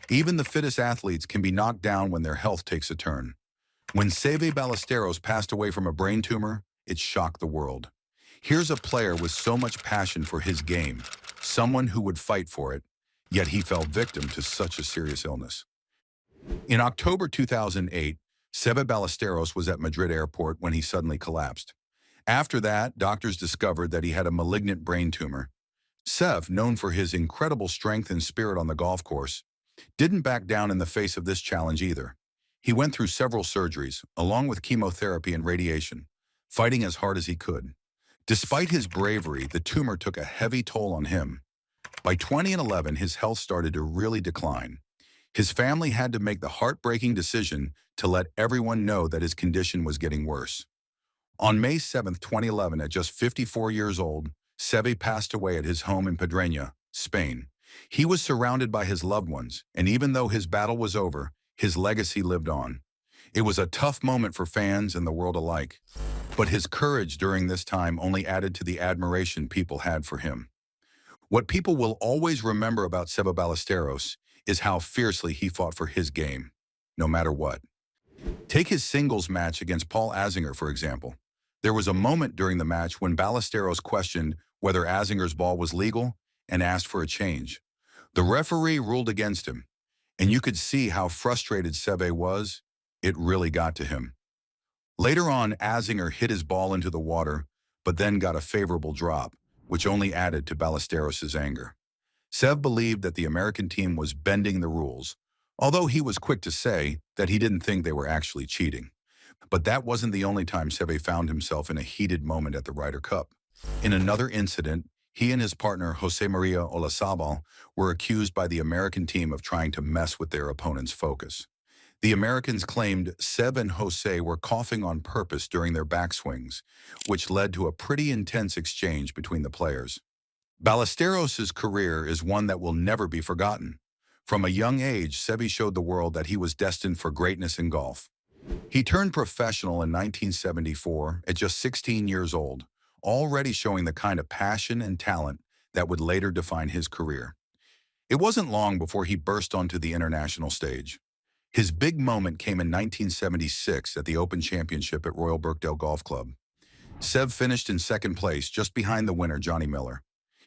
Even the fittest athletes can be knocked down when their health takes a turn. When Seve Ballesteros passed away from a brain tumor, it shocked the world. Here's a player with so much passion for his game, someone who would fight for it, yet he fell victim to such a serious illness. In October 2008, Seve Ballesteros was at Madrid airport when he suddenly collapsed. After that, doctors discovered that he had a malignant brain tumor. Sev, known for his incredible strength and spirit on the golf course, didn't back down in the face of this challenge either. He went through several surgeries, along with chemotherapy and radiation, fighting as hard as he could. Despite his bravery, the tumor took a heavy toll on him. By 2011, his health started to really decline. His family had to make the heartbreaking decision to let everyone know that his condition was getting worse. On May 7, 2011, at just 54 years old, Seve passed away at his home in Pedreña, Spain. He was surrounded by his loved ones, and even though his battle was over, his legacy lived on. It was a tough moment for fans and the world alike, but his courage during this time only added to the admiration people had for him. What people will always remember about Seve Ballesteros is how fiercely he fought for his game, no matter what. Take his singles match against Paul Azinger, for example. There was a moment during the match when Ballesteros questioned whether Azinger's ball was legal and asked for a change. The referee ruled against him, and you could see how frustrated Seve was. It really got to him. Later on, Azinger hit his ball into the water, but then got a favorable drop, which only added to Ballesteros' anger. Sev believed that the American team was bending the rules, although he was quick to say that he didn't think they were actually cheating. But that wasn't the only time Seve found himself in a heated moment at the Ryder Cup. In another incident, he and his partner, Jose Maria Olazabal, were accused by the American team of trying to mess with their opponent's focus. The Americans claimed Sev and Jose were coughing on purpose during their backswings, which led to a pretty intense exchange between the players. Ballesteros' career is one that will never be forgotten. From a young age, Seve showed the world that he was destined for greatness in golf. He turned professional in 1974 at just 16 years old, already showing the kind of passion and talent that would later define his career. It wasn't long before he burst onto the international stage. His big moment came in 1976 at the Open Championship at Royal Birkdale Golf Club. Sev finished in second place, just behind the winner, Johnny Miller.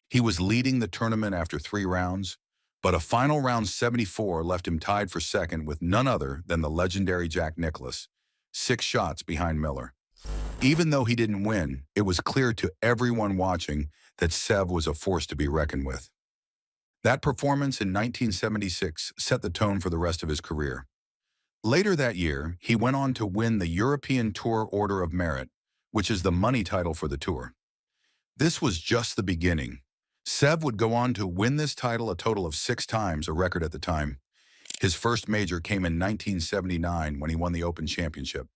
He was leading the tournament after 3 rounds, but a final round 74 left him tied for second with none other than the legendary Jack Nicklaus, 6 shots behind Miller. Even though he didn't win, it was clear to everyone watching that Sev was a force to be reckoned with. That performance in 1976 set the tone for the rest of his career. Later that year, he went on to win the European Tour Order of Merit, which is the money title for the tour. This was just the beginning. Sev would go on to win this title a total of 6 times, a record at the time. His first major came in 1979 when he won the Open Championship.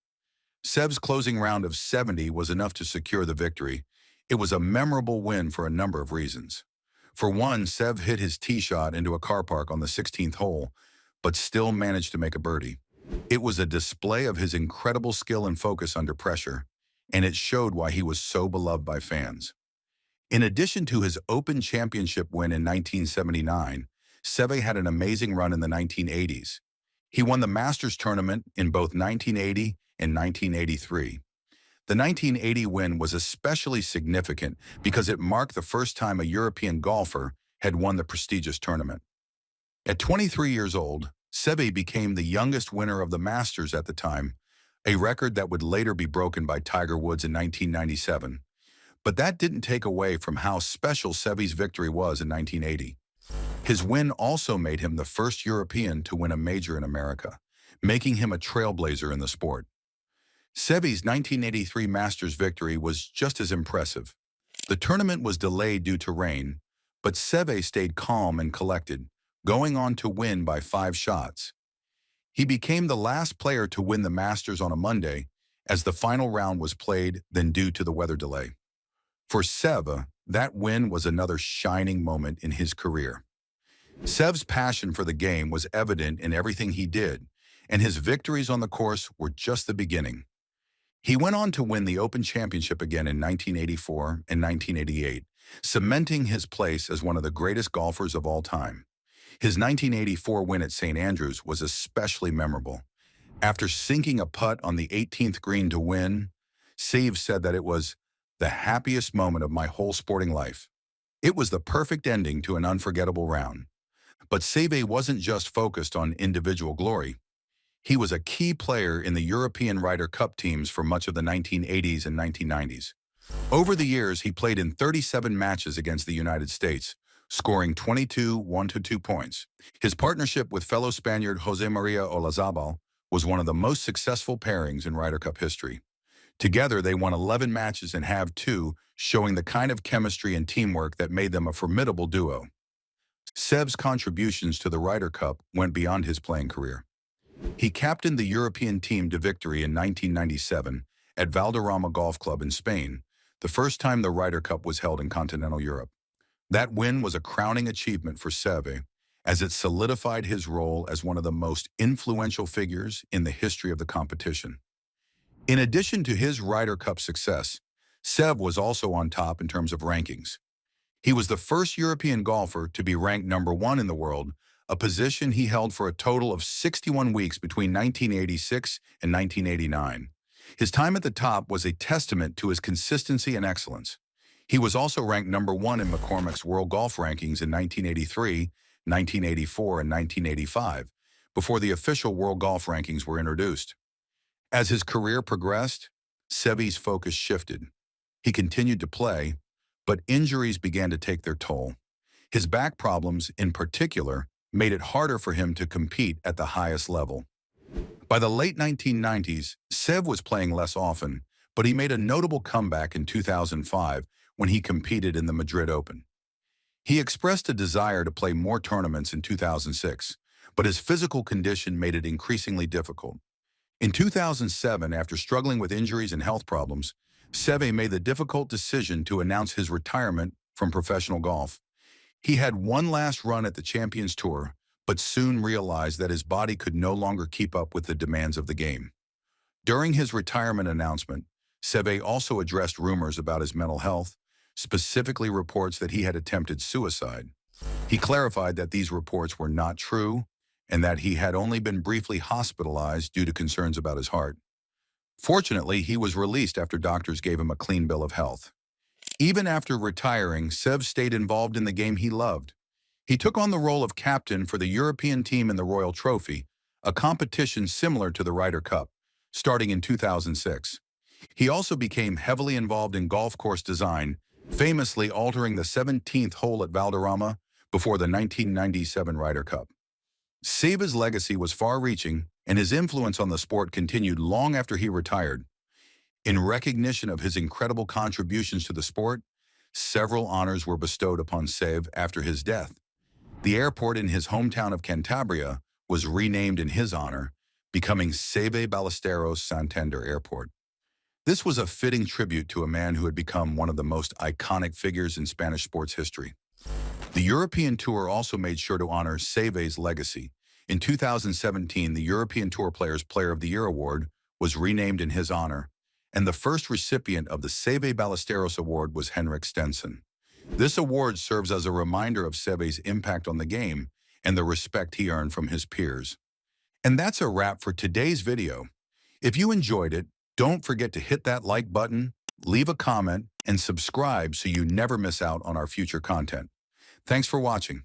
Sev's closing round of 70 was enough to secure the victory. It was a memorable win for a number of reasons. For one, Sev hit his tee shot into a car park on the 16th hole, but still managed to make a birdie. It was a display of his incredible skill and focus under pressure, and it showed why he was so beloved by fans. In addition to his Open Championship win in 1979, Seve had an amazing run in the 1980s. He won the Masters tournament in both 1980 and 1983. The 1980 win was especially significant because it marked the first time a European golfer had won the prestigious tournament. At 23 years old, Seve became the youngest winner of the Masters at the time, a record that would later be broken by Tiger Woods in 1997. But that didn't take away from how special Seve's victory was in 1980. His win also made him the first European to win a major in America, making him a trailblazer in the sport. Seve's 1983 Masters victory was just as impressive. The tournament was delayed due to rain, but Seve stayed calm and collected, going on to win by 5 shots. He became the last player to win the Masters on a Monday, as the final round was played then due to the weather delay. For Seve, that win was another shining moment in his career. Sev's passion for the game was evident in everything he did, and his victories on the course were just the beginning. He went on to win the Open Championship again in 1984 and 1988, cementing his place as one of the greatest golfers of all time. His 1984 win at St. Andrews was especially memorable. After sinking a putt on the 18th green to win, Seve said that it was the happiest moment of my whole sporting life. It was the perfect ending to an unforgettable round. But Seve wasn't just focused on individual glory. He was a key player in the European Ryder Cup teams for much of the 1980s and 1990s. Over the years, he played in 37 matches against the United States, scoring 22 1-2 points. His partnership with fellow Spaniard Jose Maria Olazabal was one of the most successful pairings in Ryder Cup history. Together, they won 11 matches and have two, showing the kind of chemistry and teamwork that made them a formidable duo. Seve's contributions to the Ryder Cup went beyond his playing career. He captained the European team to victory in 1997 at Valderrama Golf Club in Spain, the first time the Ryder Cup was held in continental Europe. That win was a crowning achievement for Seve, as it solidified his role as one of the most influential figures in the history of the competition. In addition to his Ryder Cup success, Seve was also on top in terms of rankings. He was the first European golfer to be ranked #1 in the world, a position he held for a total of 61 weeks between 1986 and 1989. His time at the top was a testament to his consistency and excellence. He was also ranked #1 in McCormick's World Golf Rankings in 1983, 1984, and 1985, before the official World Golf Rankings were introduced. As his career progressed, Seve's focus shifted. He continued to play, but injuries began to take their toll. His back problems, in particular, made it harder for him to compete at the highest level. By the late 1990s, Seve was playing less often, but he made a notable comeback in 2005 when he competed in the Madrid Open. He expressed a desire to play more tournaments in 2006, but his physical condition made it increasingly difficult. In 2007, after struggling with injuries and health problems, Seve made the difficult decision to announce his retirement from professional golf. He had one last run at the Champions Tour, but soon realized that his body could no longer keep up with the demands of the game. During his retirement announcement, Seve also addressed rumors about his mental health, specifically reports that he had attempted suicide. He clarified that these reports were not true and that he had only been briefly hospitalized due to concerns about his heart. Fortunately, he was released after doctors gave him a clean bill of health. Even after retiring, Seve stayed involved in the game he loved. He took on the role of captain for the European team in the Royal Trophy, a competition similar to the Ryder Cup, starting in 2006. He also became heavily involved in golf course design, famously altering the 17th hole at Valderrama before the 1997 Ryder Cup. Seve's legacy was far-reaching, and his influence on the sport continued long after he retired. In recognition of his incredible contributions to the sport, several honors were bestowed upon Seve after his death. The airport in his hometown of Cantabria was renamed in his honor, becoming Seve Ballesteros Santander Airport. This was a fitting tribute to a man who had become one of the most iconic figures in Spanish sports history. The European Tour also made sure to honor Seve's legacy. In 2017, the European Tour Players Player of the Year award was renamed in his honor, and the first recipient of the Seve Ballesteros Award was Henrik Stenson. This award serves as a reminder of Seve's impact on the game and the respect he earned from his peers. And that's a wrap for today's video. If you enjoyed it, don't forget to hit that like button, leave a comment, and subscribe so you never miss out on our future content. Thanks for watching.